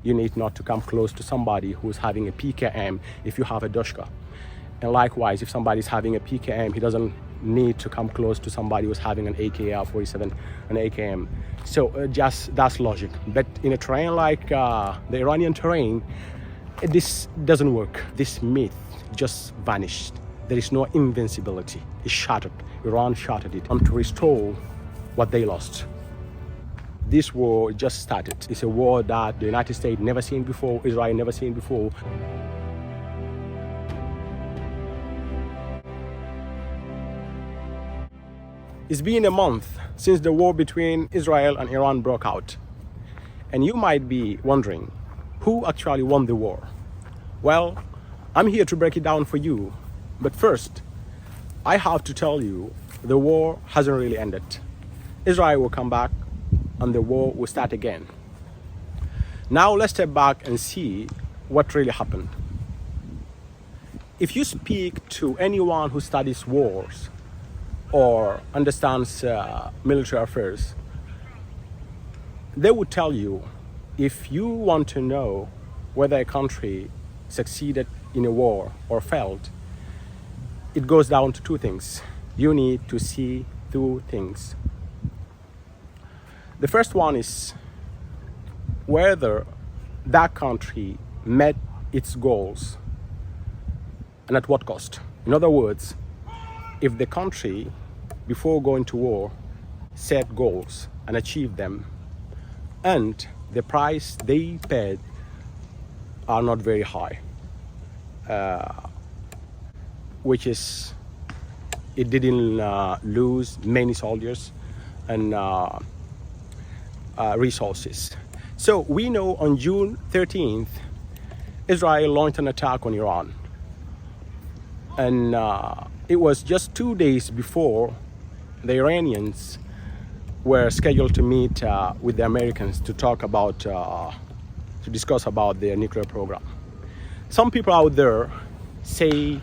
you need not to come close to somebody who's having a PKM if you have a Doshka. And likewise, if somebody's having a PKM, he doesn't need to come close to somebody who's having an AKR-47, an AKM. So just that's logic. But in a terrain like the Iranian terrain, this doesn't work. This myth just vanished. There is no invincibility. It's shattered. Iran shattered it. To restore what they lost. This war just started. It's a war that the United States never seen before, Israel never seen before. It's been a month since the war between Israel and Iran broke out. And you might be wondering, who actually won the war? Well, I'm here to break it down for you. But first, I have to tell you, the war hasn't really ended. Israel will come back and the war will start again. Now let's step back and see what really happened. If you speak to anyone who studies wars or understands military affairs, they would tell you, if you want to know whether a country succeeded in a war or failed, it goes down to two things. You need to see two things. The first one is whether that country met its goals and at what cost. In other words, if the country, before going to war, set goals and achieved them, and the price they paid are not very high, which is, it didn't lose many soldiers and resources. So we know on June 13th, Israel launched an attack on Iran. And it was just 2 days before the Iranians were scheduled to meet with the Americans to talk about, to discuss about their nuclear program. Some people out there say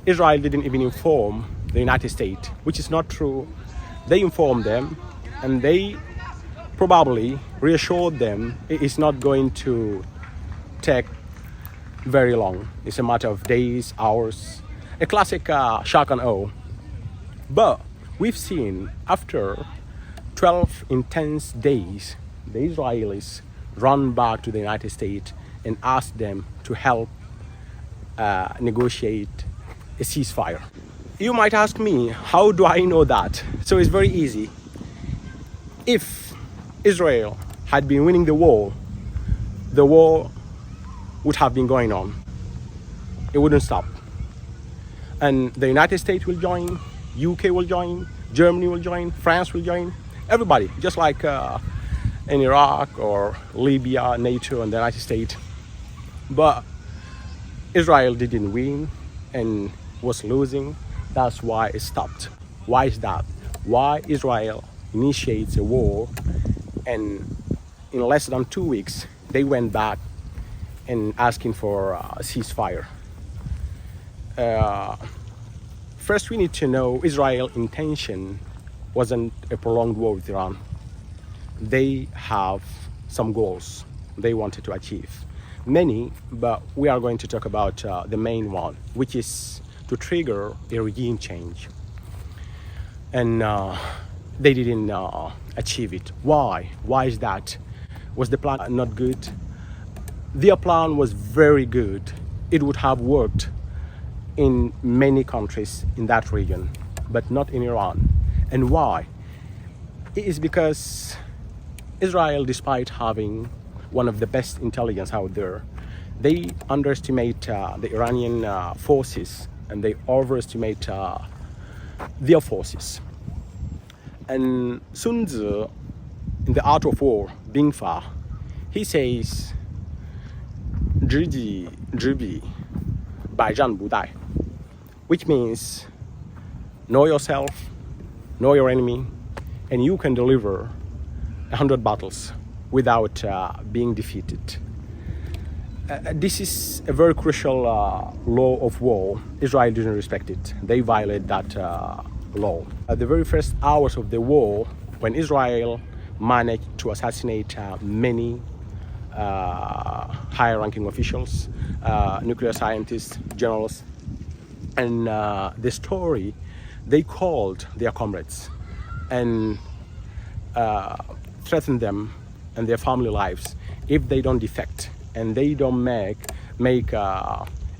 Israel didn't even inform the United States, which is not true. They informed them and they probably reassured them it's not going to take very long. It's a matter of days, hours. A classic shock and awe. But we've seen after 12 intense days, the Israelis run back to the United States and ask them to help negotiate a ceasefire. You might ask me, how do I know that? So it's very easy. If Israel had been winning the war would have been going on. It wouldn't stop. And the United States will join, UK will join, Germany will join, France will join, everybody, just like in Iraq or Libya, NATO and the United States. But Israel didn't win and was losing. That's why it stopped. Why is that? Why Israel initiates a war and in less than 2 weeks they went back and asking for a ceasefire. First we need to know Israel's intention wasn't a prolonged war with Iran. They have some goals they wanted to achieve. Many, but we are going to talk about the main one, which is to trigger a regime change. And they didn't achieve it. Why? Why is that? Was the plan not good? Their plan was very good. It would have worked in many countries in that region, but not in Iran. And why? It is because Israel, despite having one of the best intelligence out there, they underestimate the Iranian forces and they overestimate their forces. And Sun Tzu, in The Art of War, Bing Fa, he says, 知己知彼，百战不殆, which means know yourself, know your enemy, and you can deliver 100 battles without being defeated. This is a very crucial law of war. Israel didn't respect it. They violate that law. At the very first hours of the war, when Israel managed to assassinate many high-ranking officials, nuclear scientists, generals. And the story, they called their comrades and threatened them and their family lives if they don't defect and they don't make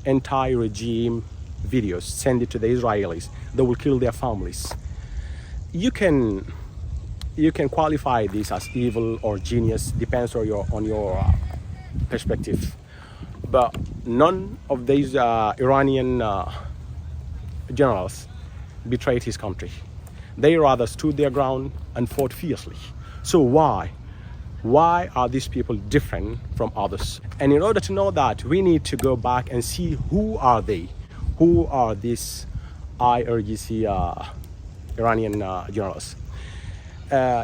anti-regime videos, send it to the Israelis. They will kill their families. You can qualify this as evil or genius, depends on your perspective. But none of these Iranian generals betrayed his country. They rather stood their ground and fought fiercely. So why? Why are these people different from others? And in order to know that, we need to go back and see who are they? Who are these IRGC Iranian generals?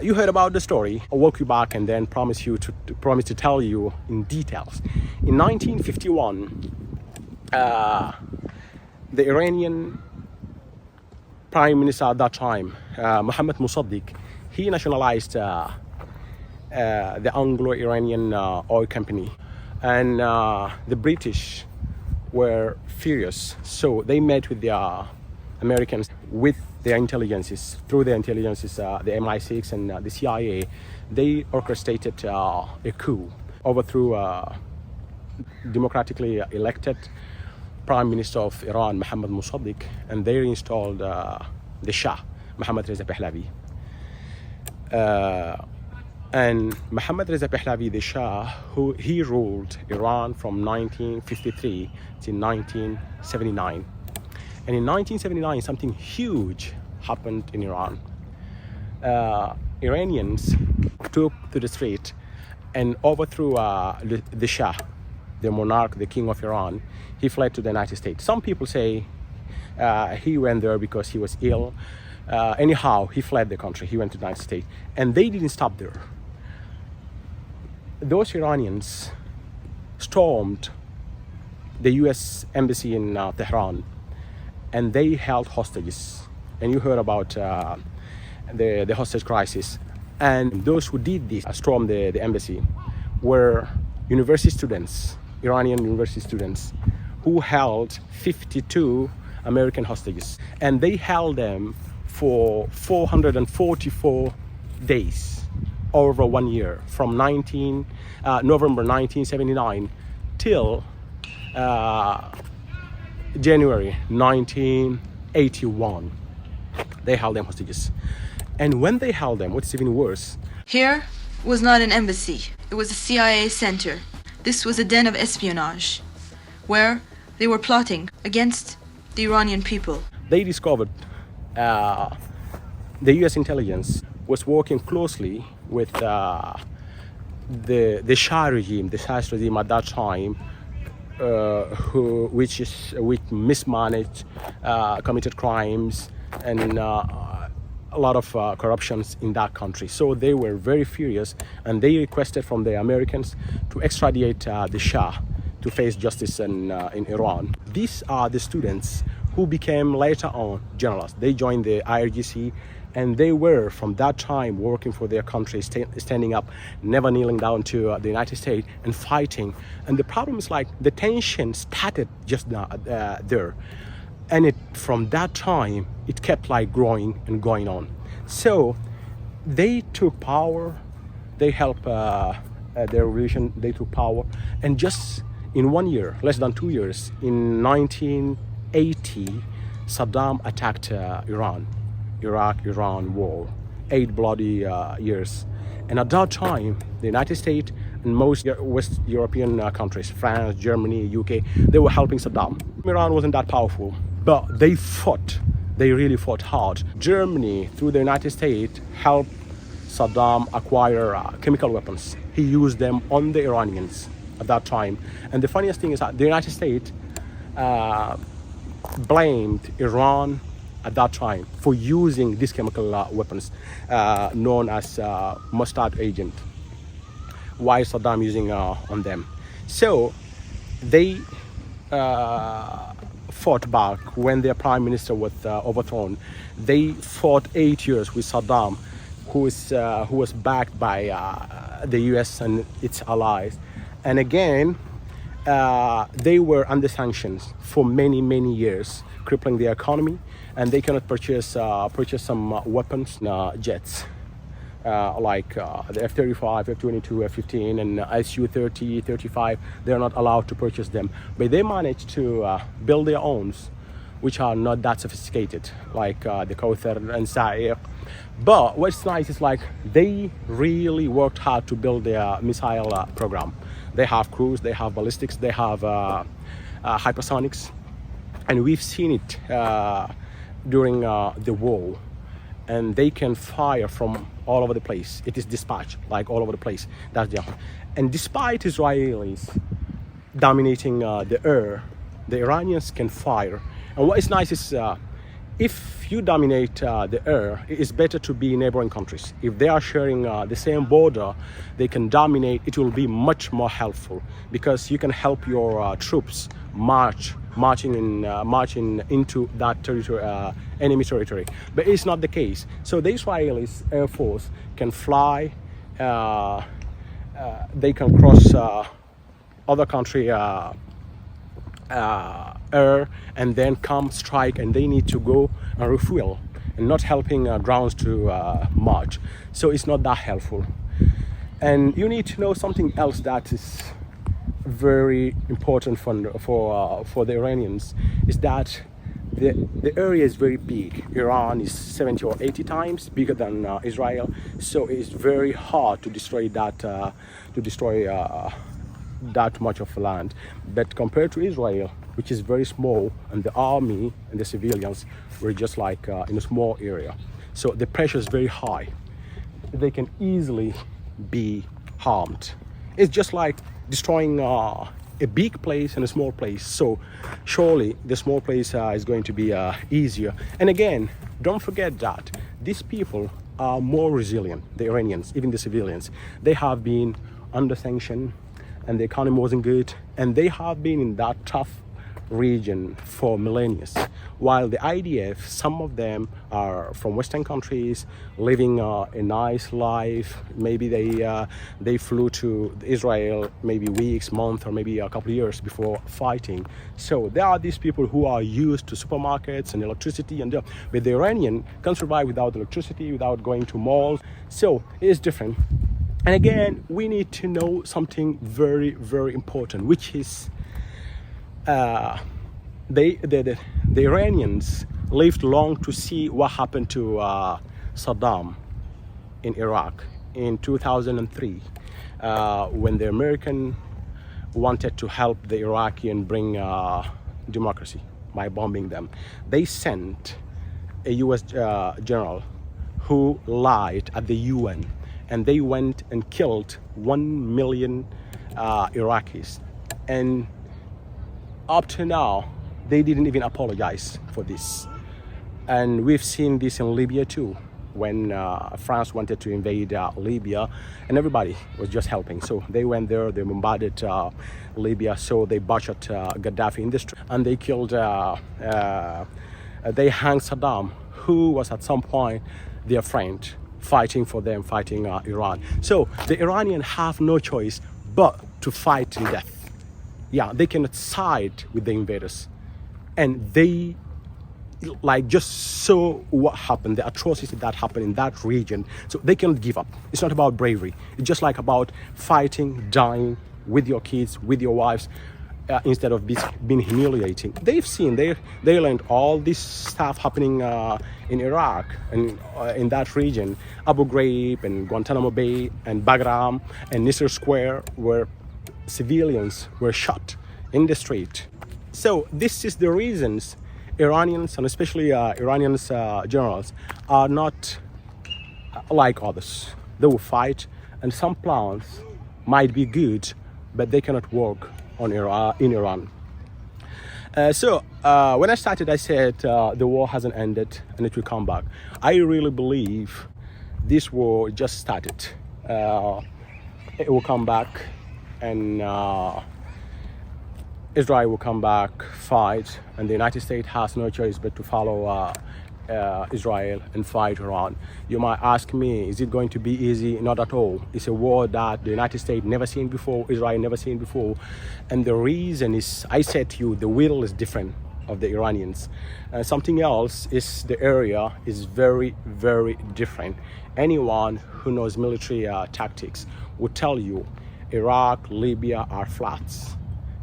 You heard about the story. I'll walk you back and then promise to tell you in details. In 1951, the Iranian Prime Minister at that time, Mohammad Mossadegh, he nationalized the Anglo-Iranian oil company, and the British were furious. So they met with the Americans, with their intelligences, through their intelligences, the MI6 and the CIA. They orchestrated a coup, overthrew democratically elected Prime Minister of Iran, Mohammad Mossadegh, and they installed the Shah, Mohammad Reza Pahlavi. And Mohammad Reza Pahlavi, the Shah, he ruled Iran from 1953 to 1979. And in 1979, something huge happened in Iran. Iranians took to the street and overthrew the Shah, the monarch, the king of Iran. He fled to the United States. Some people say he went there because he was ill. Anyhow, he fled the country. He went to the United States. And they didn't stop there. Those Iranians stormed the US embassy in Tehran, and they held hostages. And you heard about the hostage crisis. And those who did this, stormed the embassy, were university students, Iranian university students, who held 52 American hostages. And they held them for 444 days, over 1 year, from November 1979 till January 1981. They held them hostages. And when they held them, what's even worse, here was not an embassy, it was a CIA center. This was a den of espionage, where they were plotting against the Iranian people. They discovered the US intelligence was working closely with the Shah regime, the Shah regime at that time, which mismanaged, committed crimes, and a lot of corruptions in that country. So they were very furious, and they requested from the Americans to extradite the Shah to face justice in Iran. These are the students who became later on generals. They joined the IRGC, and they were from that time working for their country, standing up, never kneeling down to the United States and fighting. And the problem is, like, the tension started just there, and from that time it kept like growing and going on. So they took power, they helped their revolution, they took power, and just in 1 year, less than 2 years, in 1980, Saddam attacked Iraq-Iran war, 8 bloody years. And at that time, the United States and most West European countries, France, Germany, UK, they were helping Saddam. Iran wasn't that powerful, but they fought. They really fought hard. Germany, through the United States, helped Saddam acquire chemical weapons. He used them on the Iranians at that time. And the funniest thing is that the United States blamed Iran at that time for using these chemical weapons known as mustard agent. Why is Saddam using on them? So they fought back when their prime minister was overthrown. They fought 8 years with Saddam, who was backed by the US and its allies. And again, they were under sanctions for many years, crippling the economy, and they cannot purchase some weapons, jets. Like the F-35, F-22, F-15, and Su-30, 35, they're not allowed to purchase them. But they managed to build their own, which are not that sophisticated, like the Kauthar and Sa'iq. But what's nice is like they really worked hard to build their missile program. They have cruise, they have ballistics, they have hypersonics, and we've seen it during the war. And they can fire from all over the place. It is dispatched like all over the place. That's the and despite Israelis dominating the air, the Iranians can fire. And what is nice is if you dominate the air, it is better to be in neighboring countries. If they are sharing the same border, they can dominate. It will be much more helpful because you can help your troops marching into that territory, enemy territory. But it's not the case. So the Israelis Air Force can fly. They can cross other country air and then come strike, and they need to go and refuel and not helping grounds to march. So it's not that helpful. And you need to know something else that is very important for the Iranians is that the area is very big. Iran is 70 or 80 times bigger than Israel, so it's very hard to destroy that that much of land. But compared to Israel, which is very small, and the army and the civilians were just like in a small area, so the pressure is very high. They can easily be harmed. It's just like destroying a big place and a small place. So surely the small place is going to be easier. And again, don't forget that these people are more resilient, the Iranians, even the civilians. They have been under sanction and the economy wasn't good, and they have been in that tough region for millennia, while the IDF, some of them are from Western countries living a nice life. Maybe they flew to Israel maybe weeks, months, or maybe a couple of years before fighting. So there are these people who are used to supermarkets and electricity, but the Iranian can survive without electricity, without going to malls. So it is different. And again, we need to know something very important, which is the Iranians lived long to see what happened to Saddam in Iraq in 2003, when the American wanted to help the Iraqi and bring democracy by bombing them. They sent a US general who lied at the UN, and they went and killed 1 million Iraqis. And up to now, they didn't even apologize for this. And we've seen this in Libya too, when France wanted to invade Libya, and everybody was just helping. So they went there, they bombarded Libya, so they butchered Gaddafi in the street, and they killed, they hanged Saddam, who was at some point their friend, fighting for them, fighting Iran. So the Iranians have no choice but to fight to death. Yeah, they cannot side with the invaders, and they like just saw what happened, the atrocity that happened in that region. So they cannot give up. It's not about bravery. It's just like about fighting, dying with your kids, with your wives, instead of being humiliating. They've seen, they learned all this stuff happening in Iraq and in that region, Abu Ghraib and Guantanamo Bay and Bagram and Nisr Square, where civilians were shot in the street. So this is the reasons Iranians, and especially Iranians generals, are not like others. They will fight, and some plans might be good, but they cannot work on in Iran. So when I started, I said the war hasn't ended and it will come back. I really believe this war just started. It will come back, and Israel will come back, fight, and the United States has no choice but to follow Israel and fight Iran. You might ask me, is it going to be easy? Not at all. It's a war that the United States never seen before, Israel never seen before. And the reason is, I said to you, the will is different of the Iranians. Something else is the area is very, very different. Anyone who knows military tactics will tell you Iraq, Libya are flats.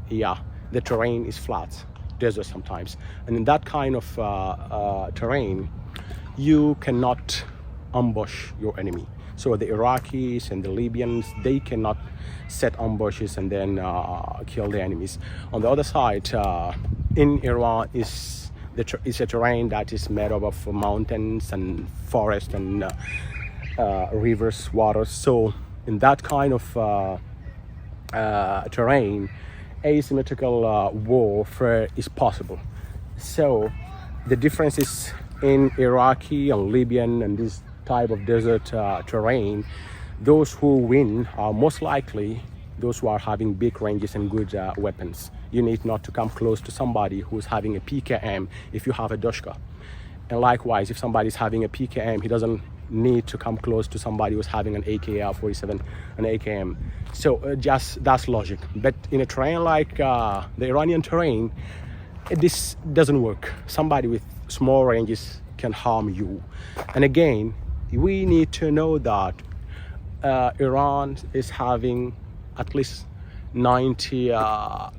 Yeah, the terrain is flat, desert sometimes. And in that kind of terrain, you cannot ambush your enemy. So the Iraqis and the Libyans, they cannot set ambushes and then kill the enemies. On the other side, in Iran is a terrain that is made up of mountains and forests and rivers, waters. So in that kind of terrain, asymmetrical warfare is possible. So the difference is in Iraqi and Libyan and this type of desert terrain, those who win are most likely those who are having big ranges and good weapons. You need not to come close to somebody who's having a PKM if you have a Doshka. And likewise, if somebody's having a PKM, he doesn't need to come close to somebody who's having an AK-47, an AKM. So just that's logic. But in a terrain like the Iranian terrain, this doesn't work. Somebody with small ranges can harm you. And again, we need to know that Iran is having at least 90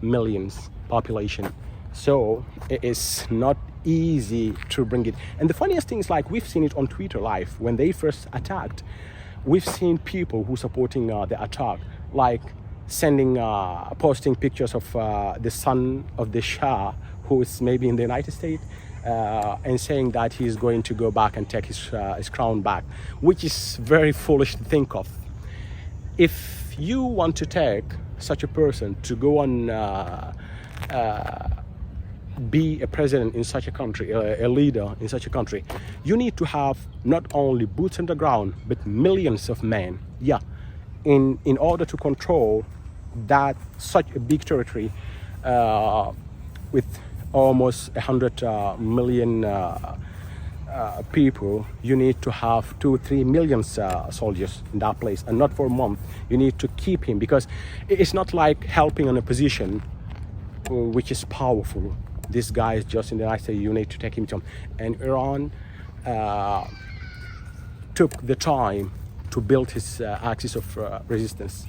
millions population. So it is not easy to bring it. And the funniest thing is, like, we've seen it on Twitter live when they first attacked. We've seen people who supporting the attack, like sending posting pictures of the son of the Shah, who is maybe in the United States, and saying that he's going to go back and take his crown back, which is very foolish to think of. If you want to take such a person to go on be a president in such a country, a leader in such a country, you need to have not only boots on the ground, but millions of men. Yeah, in order to control that such a big territory with almost 100 million people, you need to have 2-3 million soldiers in that place, and not for a month. You need to keep him, because it's not like helping an opposition which is powerful. This guy is just in the United States, you need to take him to. And Iran took the time to build his axis of resistance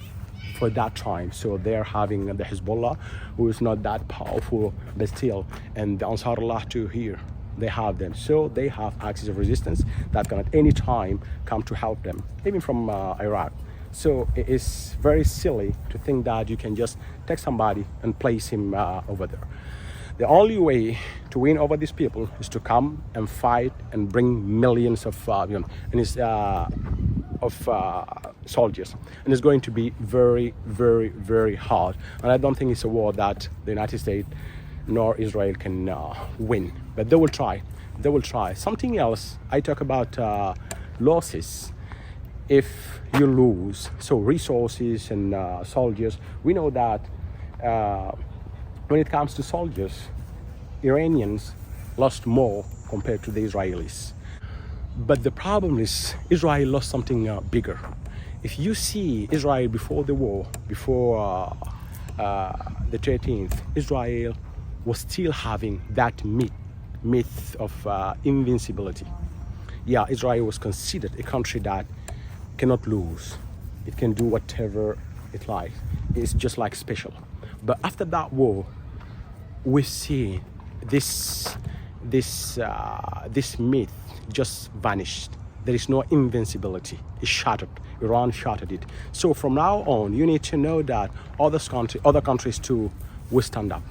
for that time. So they're having the Hezbollah, who is not that powerful, but still, and the Ansarullah too here. They have them. So they have axis of resistance that can at any time come to help them, even from Iraq. So it is very silly to think that you can just take somebody and place him over there. The only way to win over these people is to come and fight and bring millions of soldiers, and it's going to be very, very, very hard. And I don't think it's a war that the United States nor Israel can win, but they will try. They will try. Something else, I talk about losses. If you lose, so resources and soldiers, we know that when it comes to soldiers, Iranians lost more compared to the Israelis. But the problem is Israel lost something bigger. If you see Israel before the war, before the 13th, Israel was still having that myth of invincibility. Yeah, Israel was considered a country that cannot lose. It can do whatever it likes. It's just like special. But after that war, we see this myth just vanished. There is no invincibility. It's shattered. Iran shattered it. So from now on, you need to know that other countries too will stand up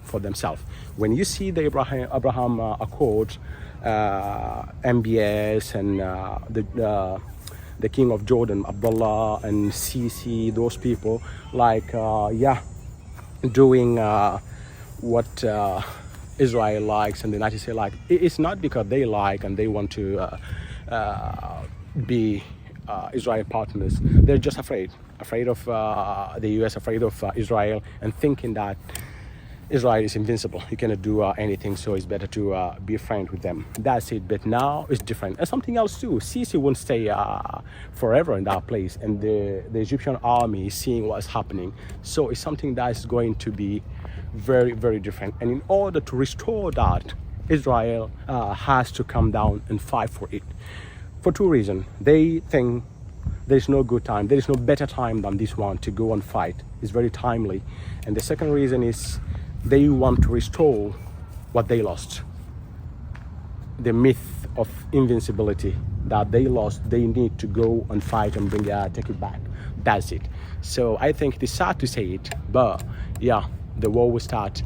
for themselves. When you see the Abraham Accord, MBS and the King of Jordan, Abdullah, and Sisi, those people, like, doing what Israel likes and the United States like. It's not because they like and they want to be Israel partners. They're just afraid of the US, afraid of Israel, and thinking that Israel is invincible. You cannot do anything, so it's better to be a friend with them. That's it. But now it's different. And something else too. Sisi won't stay forever in that place, and the Egyptian army is seeing what's happening. So it's something that is going to be very, very different. And in order to restore that, Israel has to come down and fight for it. For two reasons. They think there's no good time, there is no better time than this one to go and fight. It's very timely. And the second reason is they want to restore what they lost. The myth of invincibility that they lost, they need to go and fight and take it back. That's it. So I think it is sad to say it, but yeah, the war will start.